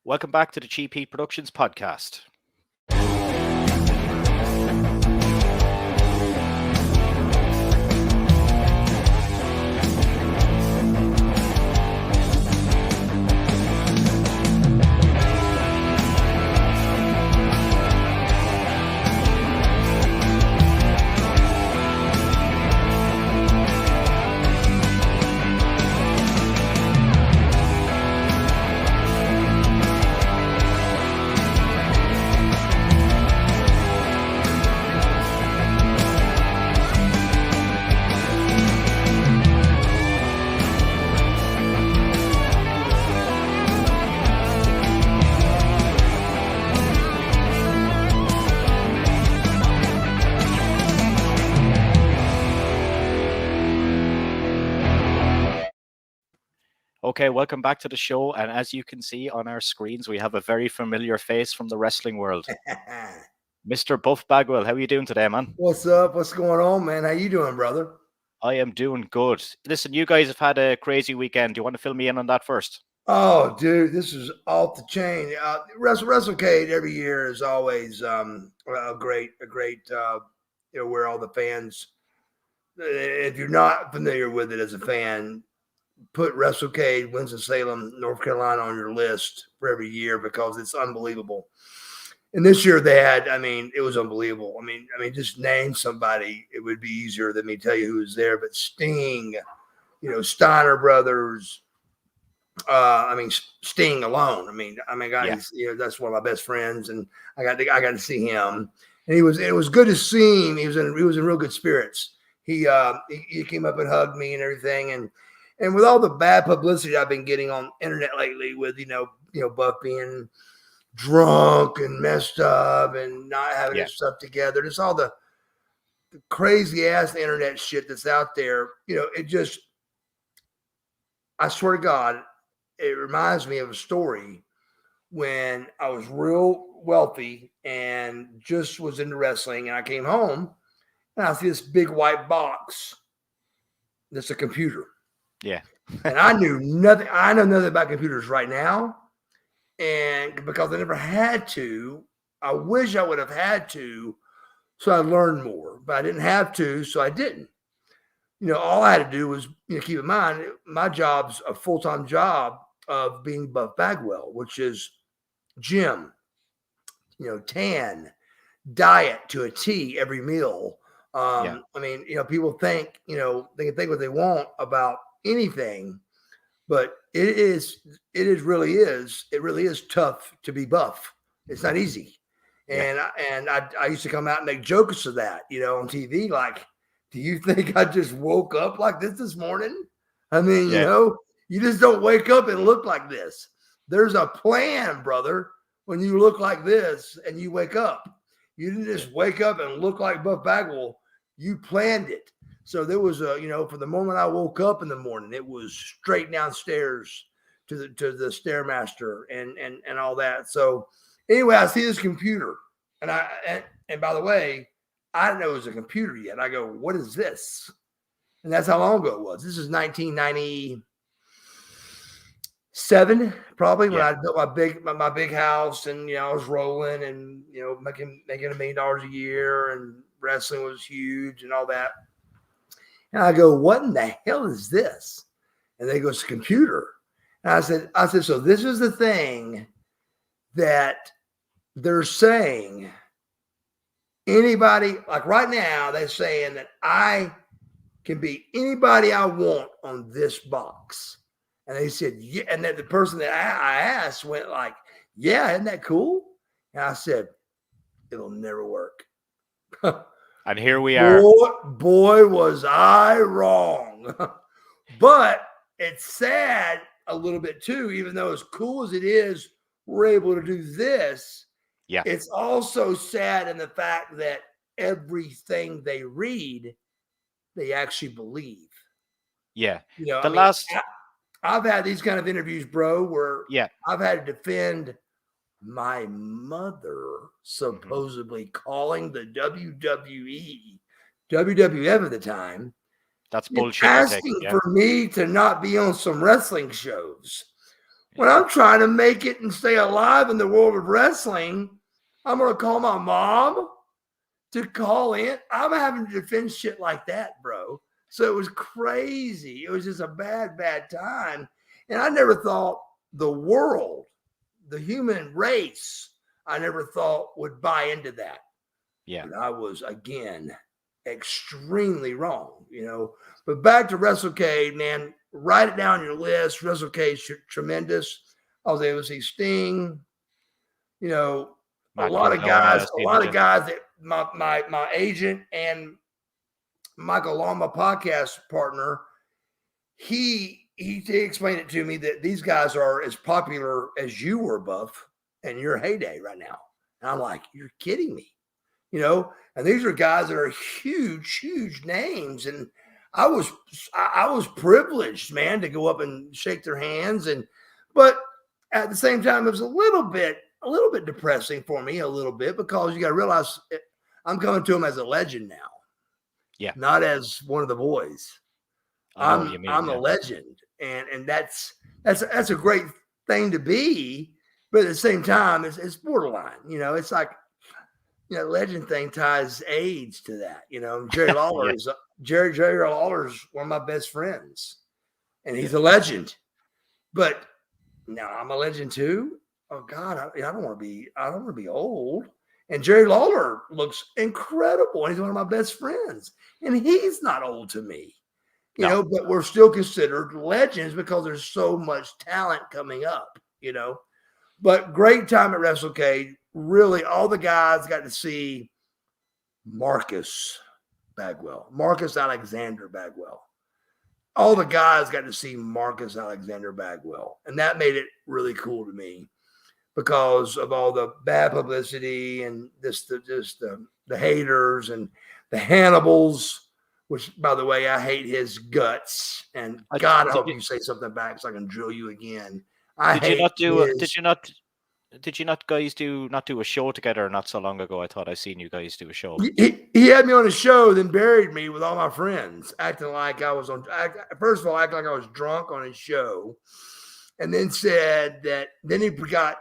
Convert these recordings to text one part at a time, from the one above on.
Welcome back to the GP Productions podcast. Okay, welcome back to the show. And as you can see on our screens, we have a very familiar face from the wrestling world. Mr. Buff Bagwell, how are you doing today, man? What's up? What's going on, man? How you doing, brother? I am doing good. Listen, you guys have had a crazy weekend. Do you want to fill me in on that first? Oh, dude, this is off the chain. WrestleCade every year is always a great, where all the fans, if you're not familiar with it as a fan, put WrestleCade, Winston-Salem, North Carolina on your list for every year because it's unbelievable. And this year they had, it was unbelievable. I mean, just name somebody. It would be easier than me tell you who was there. But Sting, Steiner Brothers. Sting alone. That's one of my best friends, and I got to see him. And it was good to see him. He was in real good spirits. He came up and hugged me and everything. And with all the bad publicity I've been getting on internet lately, with Buff being drunk and messed up and not having his stuff together. Just all the crazy ass internet shit that's out there. I swear to God, it reminds me of a story when I was real wealthy and just was into wrestling, and I came home and I see this big white box that's a computer. Yeah. And I knew nothing. I know nothing about computers right now. And because I never had to, I wish I would have had to, so I learned more. But I didn't have to, so I didn't. All I had to do was, keep in mind, my job's a full-time job of being Buff Bagwell, which is gym, tan, diet to a T every meal. People think, they can think what they want about anything. But it really is tough to be buff. It's not easy. And I used to come out and make jokes of that, on TV. Like, do you think I just woke up like this morning? You just don't wake up and look like this. There's a plan, brother, when you look like this and you wake up. You didn't just wake up and look like Buff Bagwell. You planned it. So there was from the moment I woke up in the morning, it was straight downstairs to the Stairmaster and all that. So anyway, I see this computer, and by the way, I didn't know it was a computer yet. I go, what is this? And that's how long ago it was. This is 1997, probably, when I built my big house, and I was rolling and making $1 million a year, and wrestling was huge and all that. And I go, what in the hell is this? And they go, it's a computer. And I said, so this is the thing that they're saying. Anybody, like right now, they're saying that I can be anybody I want on this box. And they said, yeah. And then the person that I asked went like, yeah, isn't that cool? And I said, it'll never work. And here we are. Boy, was I wrong. But it's sad a little bit too, even though as cool as it is, we're able to do this. Yeah. It's also sad in the fact that everything they read, they actually believe. Yeah. I've had these kind of interviews, bro, where I've had to defend my mother supposedly calling the WWF at the time. That's bullshit. Asking for me to not be on some wrestling shows. When I'm trying to make it and stay alive in the world of wrestling, I'm going to call my mom to call in. I'm having to defend shit like that, bro. So it was crazy. It was just a bad, bad time. And I never thought the world, the human race, I never thought would buy into that. Yeah. But I was, again, extremely wrong, you know. But back to WrestleCade, man, write it down on your list. WrestleCade's tremendous. I was able to see Sting, you know, a lot of guys that my agent and Michael Long, my podcast partner, he explained it to me that these guys are as popular as you were, Buff, in your heyday right now. And I'm like, you're kidding me, you know? And these are guys that are huge, huge names. And I was privileged, man, to go up and shake their hands. But at the same time, it was a little bit depressing for me, a little bit, because you got to realize I'm coming to him as a legend now. Yeah. Not as one of the boys. I'm a legend. And that's a great thing to be, but at the same time, it's borderline. You know, it's like, you know, legend thing ties age to that. You know, Jerry Lawler is Jerry Lawler's one of my best friends, and he's a legend. But now I'm a legend too. Oh God, I don't want to be old. And Jerry Lawler looks incredible, and he's one of my best friends, and he's not old to me. You know, but we're still considered legends because there's so much talent coming up, you know. But great time at WrestleCade. Really, all the guys got to see Marcus Alexander Bagwell. All the guys got to see Marcus Alexander Bagwell. And that made it really cool to me because of all the bad publicity and the haters and the Hannibals. Which, by the way, I hate his guts. And God, I hope you say something back so I can drill you again. Did you not guys do a show together not so long ago? I thought I seen you guys do a show. He had me on a show, then buried me with all my friends, acting like I was first of all, acting like I was drunk on his show. And then said that, then he got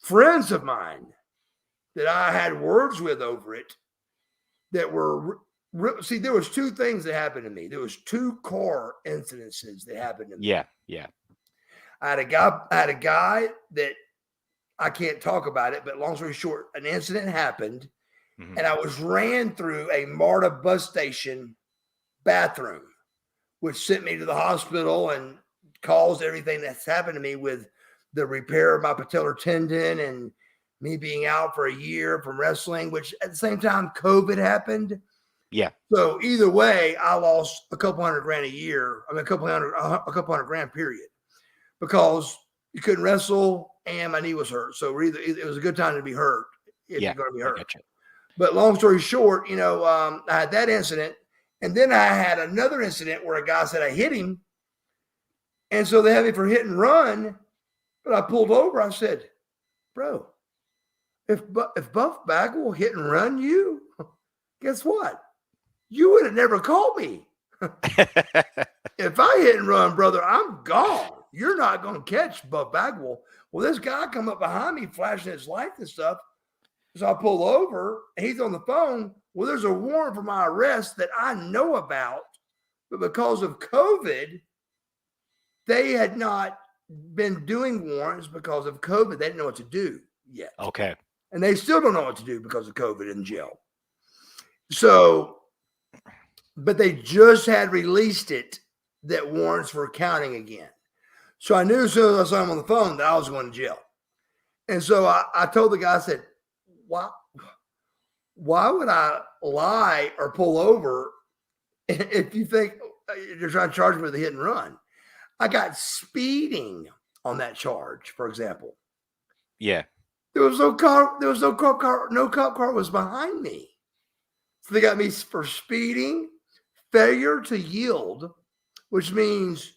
friends of mine that I had words with over it that were, see, there was two things that happened to me. There was two car incidences that happened to me. Yeah. I had a guy that I can't talk about it, but long story short, an incident happened, and I was ran through a MARTA bus station bathroom, which sent me to the hospital and caused everything that's happened to me with the repair of my patellar tendon and me being out for a year from wrestling, which at the same time, COVID happened. Yeah. So either way, I lost a couple $100,000 a year. I mean, a couple hundred grand period, because you couldn't wrestle and my knee was hurt. So it was a good time to be hurt if you're going to be hurt. But long story short, you know, I had that incident, and then I had another incident where a guy said I hit him, and so they had me for hit and run. But I pulled over. I said, "Bro, if Buff Bagwell hit and run you, guess what? You would have never called me. If I hit and run, brother, I'm gone. You're not going to catch Buff Bagwell." Well, this guy come up behind me, flashing his lights and stuff. So I pull over, and he's on the phone. Well, there's a warrant for my arrest that I know about, but because of COVID, they had not been doing warrants because of COVID. They didn't know what to do yet. Okay. And they still don't know what to do because of COVID in jail. So, but they just had released it that warrants were counting again. So I knew as soon as I saw him on the phone that I was going to jail. And so I told the guy, I said, why would I lie or pull over if you think you're trying to charge me with a hit and run? I got speeding on that charge, for example. Yeah. There was no car. There was no cop car. No cop car was behind me. So they got me for speeding, failure to yield, which means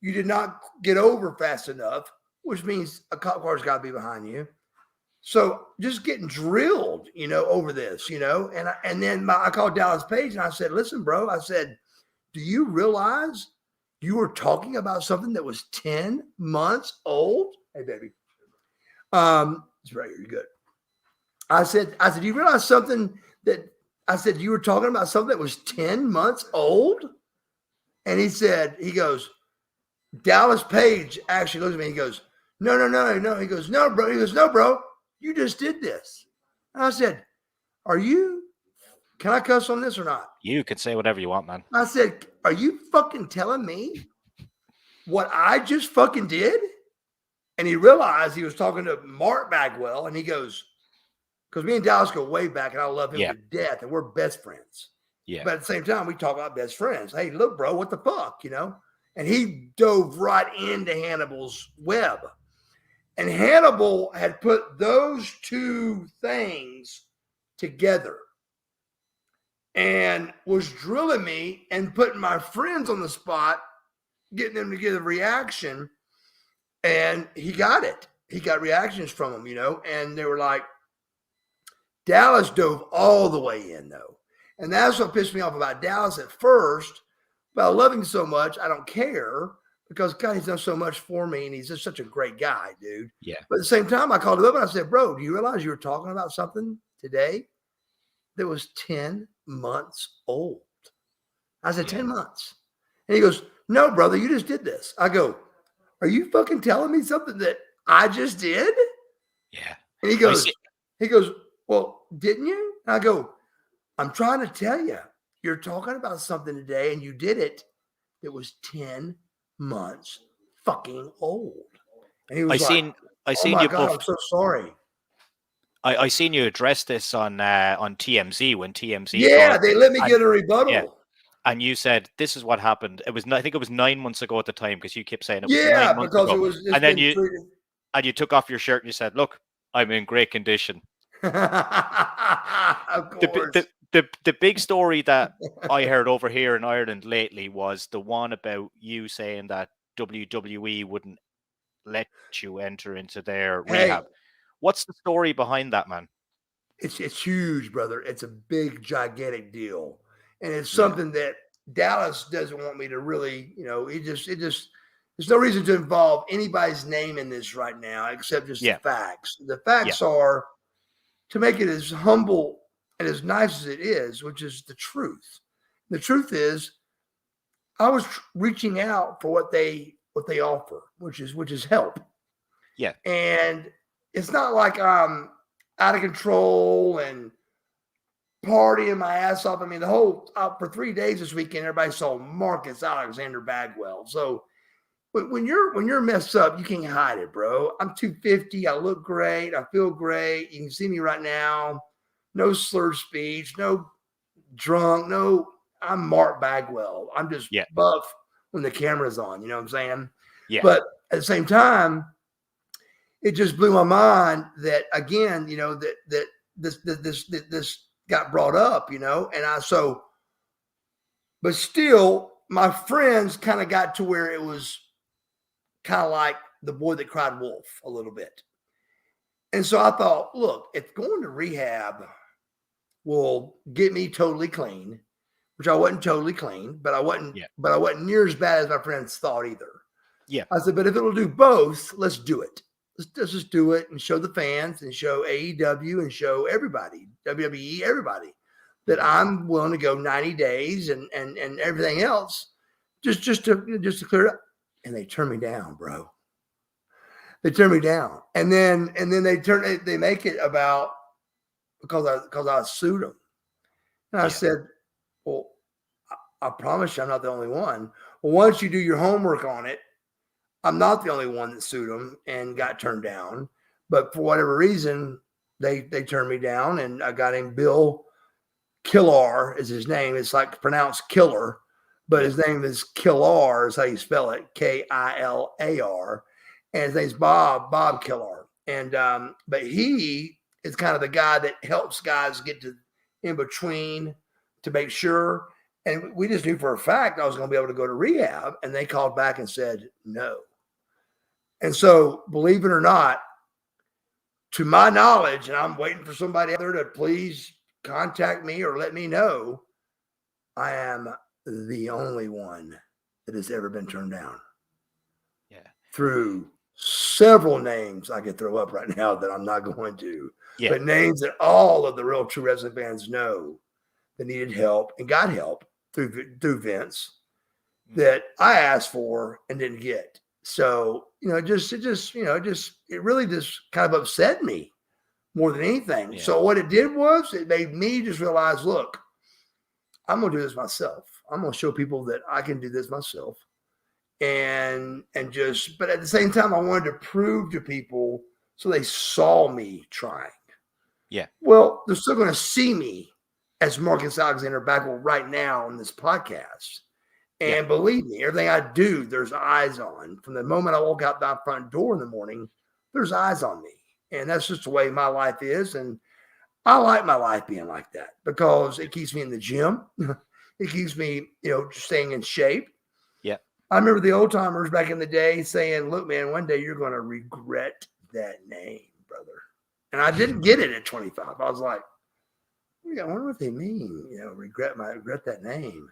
you did not get over fast enough, which means a cop car's got to be behind you. So just getting drilled, you know, over this, you know, and then I called Dallas Page and I said, "Listen, bro," I said, "do you realize you were talking about something that was 10 months old Hey, baby. It's right here. You're good. I said, you realize something that I said you were talking about something that was 10 months old? And he goes, Dallas Page actually looks at me. He goes, no. He goes, no, bro. He goes, no, bro. You just did this. And I said, can I cuss on this or not? You can say whatever you want, man. I said, are you fucking telling me what I just fucking did? And he realized he was talking to Mark Bagwell, and he goes, because me and Dallas go way back, and I love him to death, and we're best friends. Yeah. But at the same time, we talk about best friends. Hey, look, bro, what the fuck, And he dove right into Hannibal's web. And Hannibal had put those two things together and was drilling me and putting my friends on the spot, getting them to give a reaction. And he got it. He got reactions from them, and they were like, Dallas dove all the way in, though. And that's what pissed me off about Dallas at first. But I love him so much, I don't care because, God, he's done so much for me, and he's just such a great guy, dude. Yeah. But at the same time, I called him up and I said, bro, do you realize you were talking about something today that was 10 months old? I said, 10 months. And he goes, no, brother, you just did this. I go, are you fucking telling me something that I just did? Yeah. And he goes, well, didn't you? And I go, I'm trying to tell you, you're talking about something today and you did it that was 10 months fucking old. And he was I seen my you God, both. I'm so sorry. I seen you address this on TMZ when TMZ. Yeah, they let me get a rebuttal. Yeah. And you said, this is what happened. I think it was 9 months ago at the time because you kept saying it was 9 months ago. It was. And then you took off your shirt and you said, look, I'm in great condition. Of course. The big story that I heard over here in Ireland lately was the one about you saying that WWE wouldn't let you enter into their rehab. What's the story behind that, man? It's huge, brother. It's a big, gigantic deal. And it's something that Dallas doesn't want me to really, there's no reason to involve anybody's name in this right now, except just the facts. The facts are to make it as humble and as nice as it is, which is the truth. The truth is I was reaching out for what they offer, which is help. Yeah. And it's not like I'm out of control and partying my ass off. I mean, the whole for 3 days this weekend, everybody saw Marcus Alexander Bagwell. So when you're messed up, you can't hide it, bro. I'm 250. I look great. I feel great. You can see me right now. No slurred speech. No drunk. No. I'm Mark Bagwell. I'm just buff when the camera's on. You know what I'm saying? Yeah. But at the same time, it just blew my mind that again, that this got brought up, and but still my friends kind of got to where it was kind of like the boy that cried wolf a little bit. And so I thought, look, if going to rehab will get me totally clean, which I wasn't totally clean, but I wasn't near as bad as my friends thought either. Yeah. I said, but if it'll do both, let's do it. Let's just do it and show the fans and show AEW and show everybody, WWE, everybody, that I'm willing to go 90 days and everything else just to clear it up. And they turned me down, bro. They turned me down. And then they make it about because I sued them. And I said, well, I promise you I'm not the only one. Well, once you do your homework on it, I'm not the only one that sued them and got turned down, but for whatever reason, they turned me down, and a guy named Bill Killar is his name. It's like pronounced killer, but his name is Killar is how you spell it, Kilar, and his name's Bob Killar. And but he is kind of the guy that helps guys get to in between to make sure. And we just knew for a fact I was going to be able to go to rehab, and they called back and said no. And so, believe it or not, to my knowledge, and I'm waiting for somebody out there to please contact me or let me know, I am the only one that has ever been turned down. Yeah. Through several names I could throw up right now that I'm not going to, Yeah. but names that all of the real true wrestling fans know that needed help and got help through Vince that I asked for and didn't get. So, it really just kind of upset me more than anything. Yeah. So what it did was it made me just realize, look, I'm going to do this myself. I'm going to show people that I can do this myself. But at the same time, I wanted to prove to people so they saw me trying. Yeah. Well, they're still going to see me as Marcus Alexander Bagwell right now on this podcast. And believe me, everything I do, there's eyes on. From the moment I walk out that front door in the morning, there's eyes on me. And that's just the way my life is. And I like my life being like that because it keeps me in the gym. It keeps me, staying in shape. Yeah. I remember the old timers back in the day saying, look, man, one day you're going to regret that name, brother. And I didn't get it at 25. I was like, I wonder what they mean, regret that name.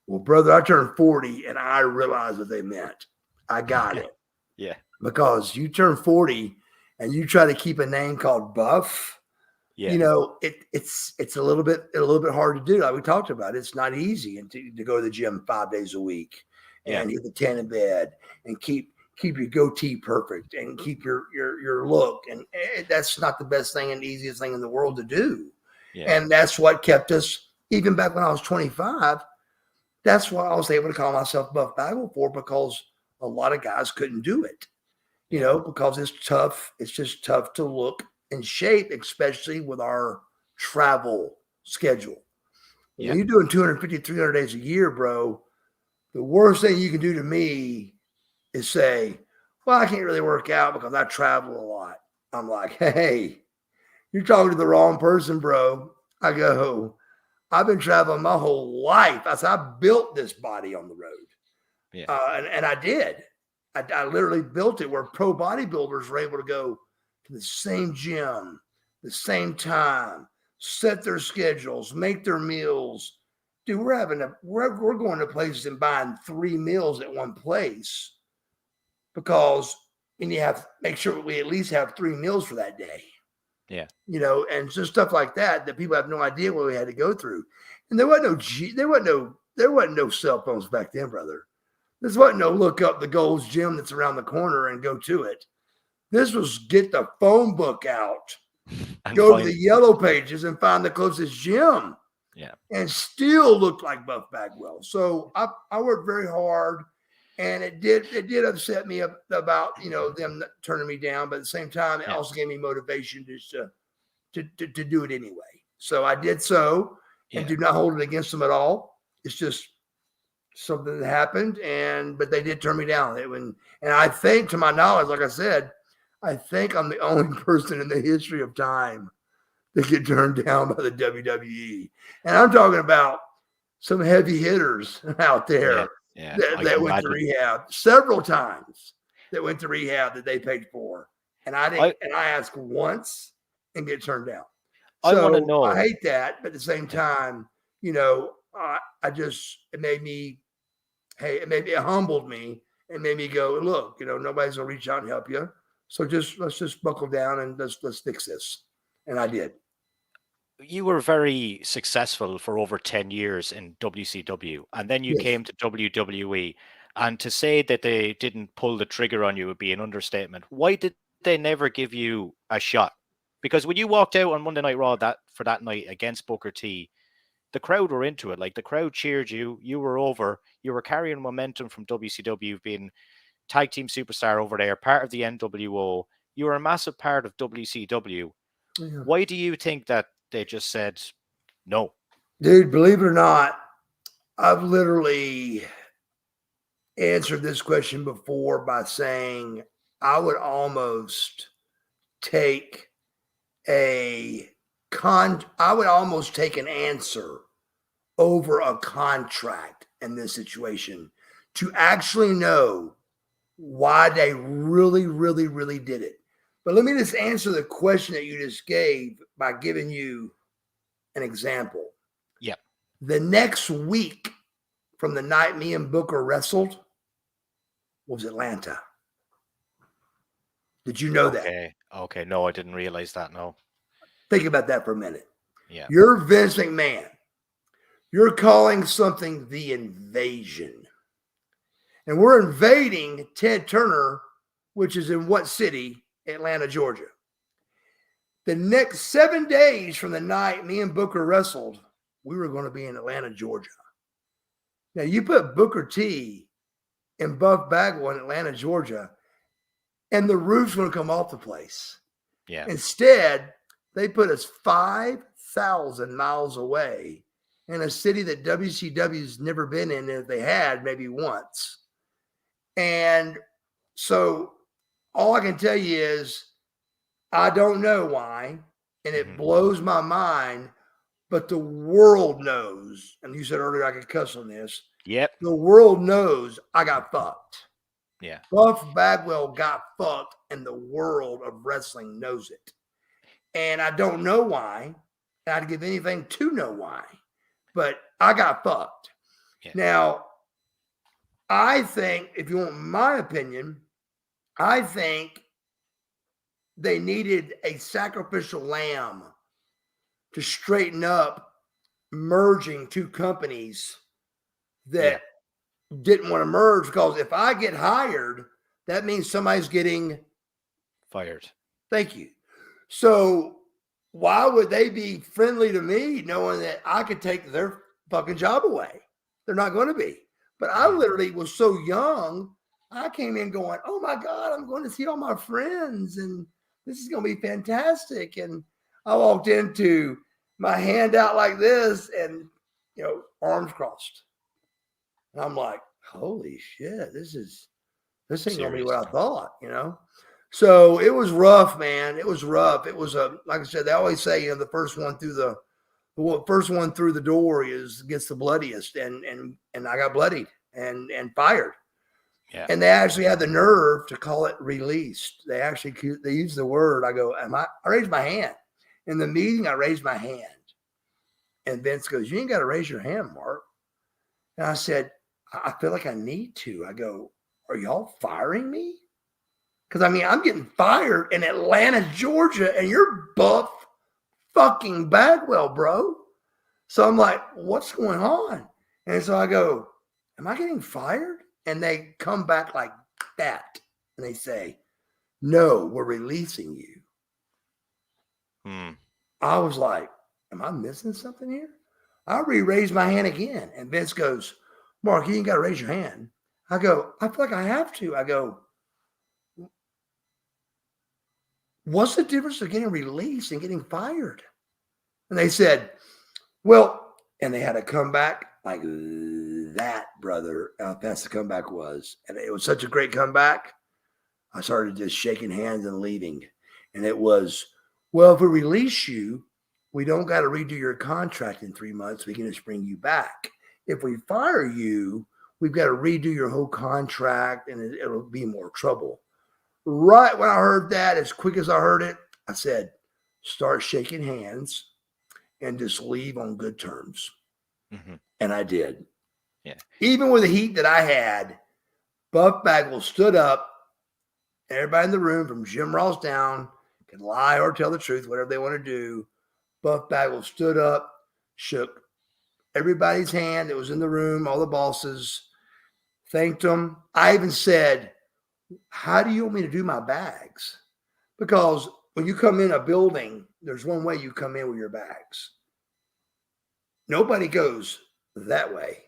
Well, brother, I turned 40 and I realized what they meant. I got it. Yeah. Because you turn 40 and you try to keep a name called Buff, it's a little bit hard to do. Like we talked about, it's not easy to go to the gym 5 days a week and hit the 10 in bed and keep your goatee perfect and keep your look. And that's not the best thing and easiest thing in the world to do. Yeah. And that's what kept us, even back when I was 25. That's why I was able to call myself Buff Bagwell for, because a lot of guys couldn't do it, because it's tough. It's just tough to look in shape, especially with our travel schedule. Yeah. When you're doing 250, 300 days a year, bro, the worst thing you can do to me is say, well, I can't really work out because I travel a lot. I'm like, hey, you're talking to the wrong person, bro. I go, I've been traveling my whole life. I built this body on the road. Yeah. And I did. I literally built it where pro bodybuilders were able to go to the same gym, the same time, set their schedules, make their meals. Dude, we're going to places and buying 3 meals at one place because you have to make sure we at least have 3 meals for that day. Yeah. And just stuff like that people have no idea what we had to go through. And there wasn't no cell phones back then, brother. This wasn't no look up the Gold's Gym that's around the corner and go to it. This was get the phone book out, go to the yellow pages and find the closest gym. Yeah. And still looked like Buff Bagwell. So I worked very hard, and it did upset me about them turning me down, but at the same time it also gave me motivation just to do it anyway. So I did so, and do not hold it against them at all. It's just something that happened, but they did turn me down. And I think, to my knowledge, like I said, I think I'm the only person in the history of time that get turned down by the WWE. And I'm talking about some heavy hitters out there that went to rehab several times, that went to rehab that they paid for. And I asked once and get turned down. So I want to know. I hate that, but at the same time, it humbled me and made me go, look, nobody's gonna reach out and help you. So let's just buckle down and let's fix this. And I did. You were very successful for over 10 years in WCW, and then you came to WWE. And to say that they didn't pull the trigger on you would be an understatement. Why did they never give you a shot? Because when you walked out on Monday Night Raw for that night against Booker T, the crowd were into it. Like, the crowd cheered you. You were over. You were carrying momentum from WCW, being tag team superstar over there, part of the NWO. You were a massive part of WCW. Yeah. Why do you think that they just said no? Dude, believe it or not, I've literally answered this question before by saying I would almost take an answer over a contract in this situation to actually know why they really, really, really did it. But let me just answer the question that you just gave by giving you an example. Yeah. The next week from the night me and Booker wrestled was Atlanta. Did you know that? Okay. Okay. No, I didn't realize that. No. Think about that for a minute. Yeah. You're Vince McMahon. You're calling something the invasion. And we're invading Ted Turner, which is in what city? Atlanta, Georgia. The next 7 days from the night me and Booker wrestled, we were going to be in Atlanta, Georgia. Now, you put Booker T and Buff Bagwell in Atlanta, Georgia, and the roof's going to come off the place. Yeah. Instead, they put us 5,000 miles away in a city that WCW's never been in, and if they had, maybe once. And so all I can tell you is I don't know why, and it blows my mind, but the world knows, and you said earlier I could cuss on this. Yep. The world knows I got fucked. Yeah. Buff Bagwell got fucked, and the world of wrestling knows it. And I don't know why. I'd give anything to know why. But I got fucked. Yeah. Now, I think, if you want my opinion, I think they needed a sacrificial lamb to straighten up merging two companies that didn't want to merge, because if I get hired, that means somebody's getting fired. Thank you. So why would they be friendly to me knowing that I could take their fucking job away? They're not going to be. But I literally was so young, I came in going, oh my God, I'm going to see all my friends and this is going to be fantastic. And I walked into my hand out like this and, you know, arms crossed. And I'm like, holy shit, this ain't going to be what I thought, you know? So it was rough, man. It was rough. It was like I said, they always say, you know, the first one through the door gets the bloodiest, and I got bloodied and fired. Yeah. And they actually had the nerve to call it released. They used the word. I raised my hand. In the meeting, I raised my hand. And Vince goes, you ain't got to raise your hand, Mark. And I said, I feel like I need to. I go, are y'all firing me? Because, I mean, I'm getting fired in Atlanta, Georgia, and you're Buff fucking Bagwell, bro. So I'm like, what's going on? And so I go, am I getting fired? And they come back like that. And they say, no, we're releasing you. I was like, am I missing something here? I re-raised my hand again. And Vince goes, Mark, you ain't got to raise your hand. I go, I feel like I have to. I go, what's the difference of getting released and getting fired? And they said, well, and they had to come back like that, brother. How fast the comeback was. And it was such a great comeback. I started just shaking hands and leaving. And it was, well, if we release you, we don't got to redo your contract in 3 months. We can just bring you back. If we fire you, we've got to redo your whole contract and it'll be more trouble. Right when I heard that, as quick as I heard it, I said, start shaking hands and just leave on good terms. And I did. Yeah. Even with the heat that I had, Buff Bagwell stood up. Everybody in the room, from Jim Ross down, can lie or tell the truth, whatever they want to do. Buff Bagwell stood up, shook everybody's hand that was in the room, all the bosses, thanked them. I even said, how do you want me to do my bags? Because when you come in a building, there's one way you come in with your bags. Nobody goes that way.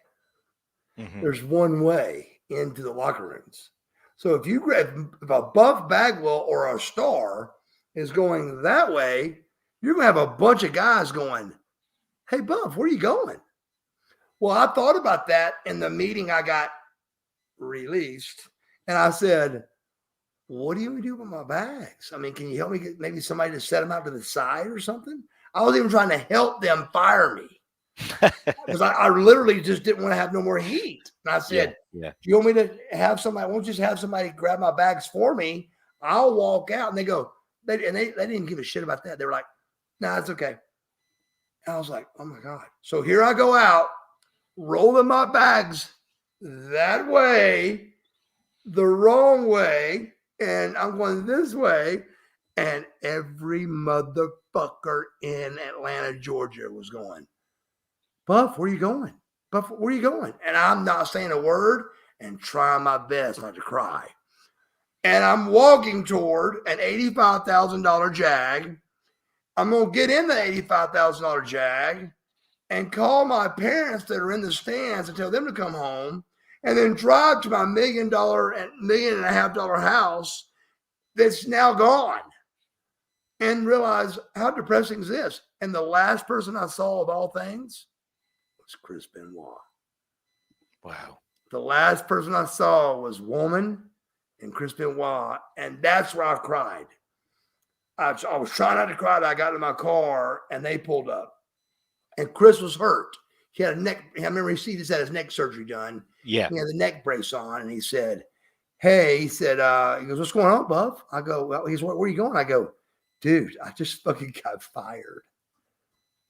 There's one way into the locker rooms. So if a Buff Bagwell or a Star is going that way, you're going to have a bunch of guys going, hey, Buff, where are you going? Well, I thought about that in the meeting I got released. And I said, what do you do with my bags? I mean, can you help me get maybe somebody to set them out to the side or something? I was even trying to help them fire me. Because I literally just didn't want to have no more heat. And I said, do you want me to have somebody, won't just have somebody grab my bags for me? I'll walk out. And they go, they didn't give a shit about that. They were like, nah, it's okay. And I was like, oh my God. So here I go out, rolling my bags that way, the wrong way. And I'm going this way. And every motherfucker in Atlanta, Georgia was going, Buff, where you going? Buff, where you going? And I'm not saying a word and trying my best not to cry. And I'm walking toward an $85,000 Jag. I'm going to get in the $85,000 Jag and call my parents that are in the stands and tell them to come home, and then drive to my $1.5 million house that's now gone, and realize how depressing is this. And the last person I saw of all things was Chris Benoit. Wow. The last person I saw was Woman and Chris Benoit, and that's where I cried. I was trying not to cry. I got in my car, and they pulled up. And Chris was hurt. He had a neck. I remember he just had his neck surgery done. Yeah. He had the neck brace on, and he said, "Hey," he said, he goes, "What's going on, Buff?" I go, "Well," he's, "Where are you going?" I go, "Dude, I just fucking got fired."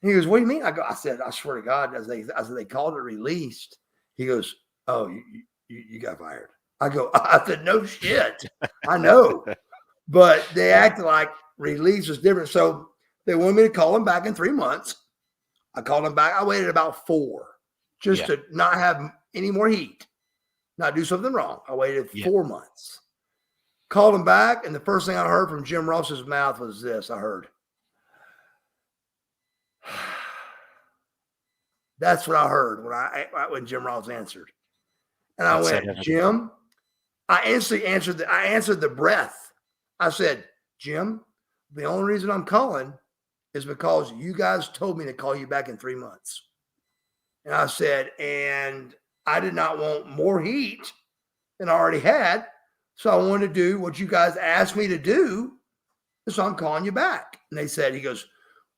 And he goes, "What do you mean?" I said, "I swear to God," they called it released. He goes, "Oh, you got fired." I said, "No shit. I know." But they acted like release was different. So they wanted me to call him back in 3 months. I called him back. I waited about 4 just to not have any more heat, not do something wrong. I waited 4 months. Called him back, and the first thing I heard from Jim Ross's mouth was this. I heard, that's what I heard when Jim Ross answered. And I went, Jim, I instantly answered the breath. I said, Jim, the only reason I'm calling is because you guys told me to call you back in 3 months. And I said, and I did not want more heat than I already had. So I wanted to do what you guys asked me to do. So I'm calling you back. And they said, he goes,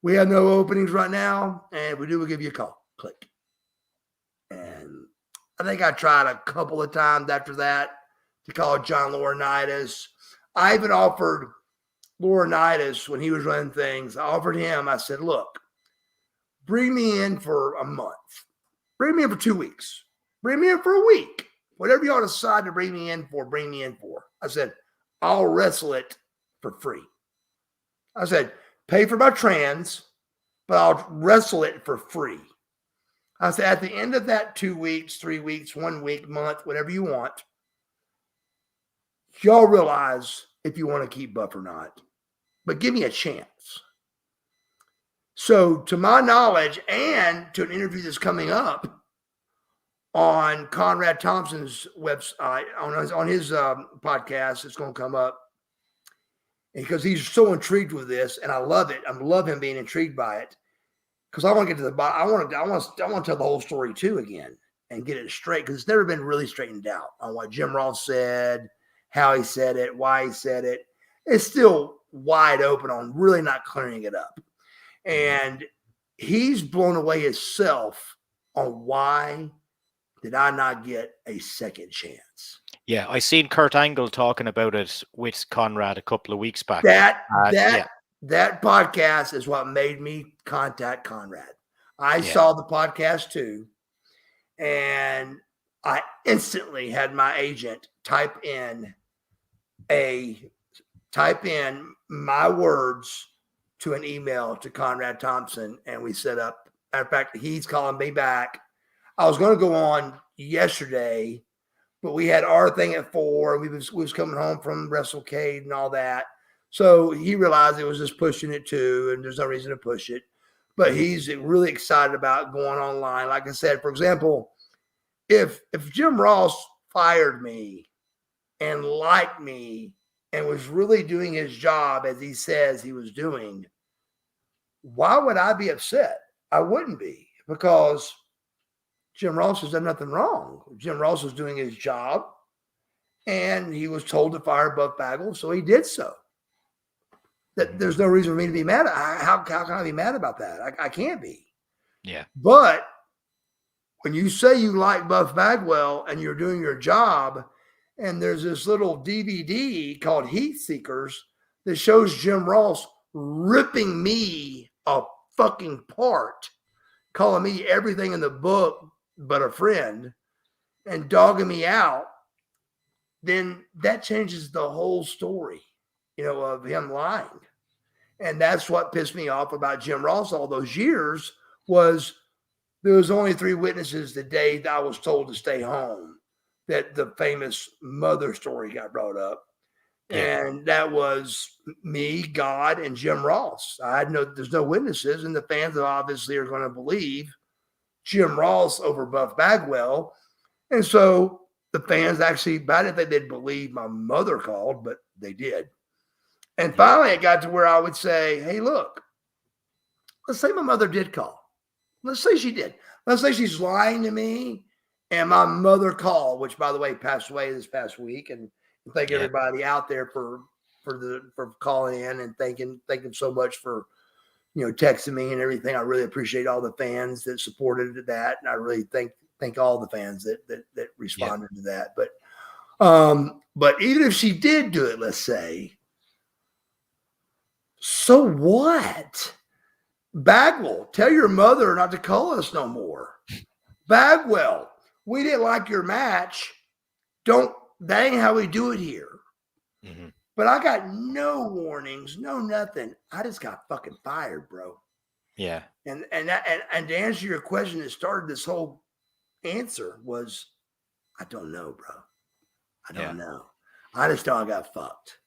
we have no openings right now. And if we do, we'll give you a call. Click. And I think I tried a couple of times after that to call John Laurinaitis. I even offered Laurinaitis, when he was running things, I offered him, I said, look, bring me in for a month. Bring me in for 2 weeks. Bring me in for a week. Whatever y'all decide to bring me in for, bring me in for. I said, I'll wrestle it for free. I said, pay for my trans, but I'll wrestle it for free. I said, at the end of that 2 weeks, 3 weeks, 1 week, month, whatever you want, y'all realize if you want to keep Buff or not. But give me a chance. So to my knowledge, and to an interview that's coming up on Conrad Thompson's website, on his podcast, it's going to come up, because he's so intrigued with this, and I love it. I love him being intrigued by it, because I want to get to the bottom. I want to tell the whole story too again and get it straight, because it's never been really straightened out on what Jim Ross said, how he said it, why he said it. It's still wide open on really not clearing it up. And he's blown away himself on why did I not get a second chance. Yeah, I seen Kurt Angle talking about it with Conrad a couple of weeks back. That podcast is what made me contact Conrad. I saw the podcast too, and I instantly had my agent type in my words to an email to Conrad Thompson, and we set up. In fact, he's calling me back. I was going to go on yesterday, but we had our thing at 4. We was coming home from WrestleCade and all that. So he realized it was just pushing it too, and there's no reason to push it. But he's really excited about going online. Like I said, for example, if Jim Ross fired me and liked me and was really doing his job as he says he was doing, why would I be upset? I wouldn't be, because Jim Ross has done nothing wrong. Jim Ross was doing his job, and he was told to fire Buff Bagwell, so he did so. There's no reason for me to be mad. How can I be mad about that? I can't be. Yeah. But when you say you like Buff Bagwell and you're doing your job, and there's this little DVD called Heat Seekers that shows Jim Ross ripping me a fucking part, calling me everything in the book but a friend, and dogging me out, then that changes the whole story, of him lying. And that's what pissed me off about Jim Ross all those years was there was only 3 witnesses the day that I was told to stay home that the famous mother story got brought up. Yeah. And that was me, God, and Jim Ross. There's no witnesses, and the fans obviously are going to believe Jim Ross over Buff Bagwell. And so the fans actually, I didn't think they'd believe my mother called, but they did. And finally, it got to where I would say, hey, look, let's say my mother did call. Let's say she did. Let's say she's lying to me and my mother called, which, by the way, passed away this past week. And thank everybody out there for calling in and thanking so much for, texting me and everything. I really appreciate all the fans that supported that. And I really thank all the fans that responded to that. But even if she did do it, let's say, so what? Bagwell, tell your mother not to call us no more. Bagwell, we didn't like your match. That ain't how we do it here. Mm-hmm. But I got no warnings, no nothing. I just got fucking fired, bro. Yeah. And to answer your question that started this whole answer was, I don't know, bro. I don't know. I just know I got fucked.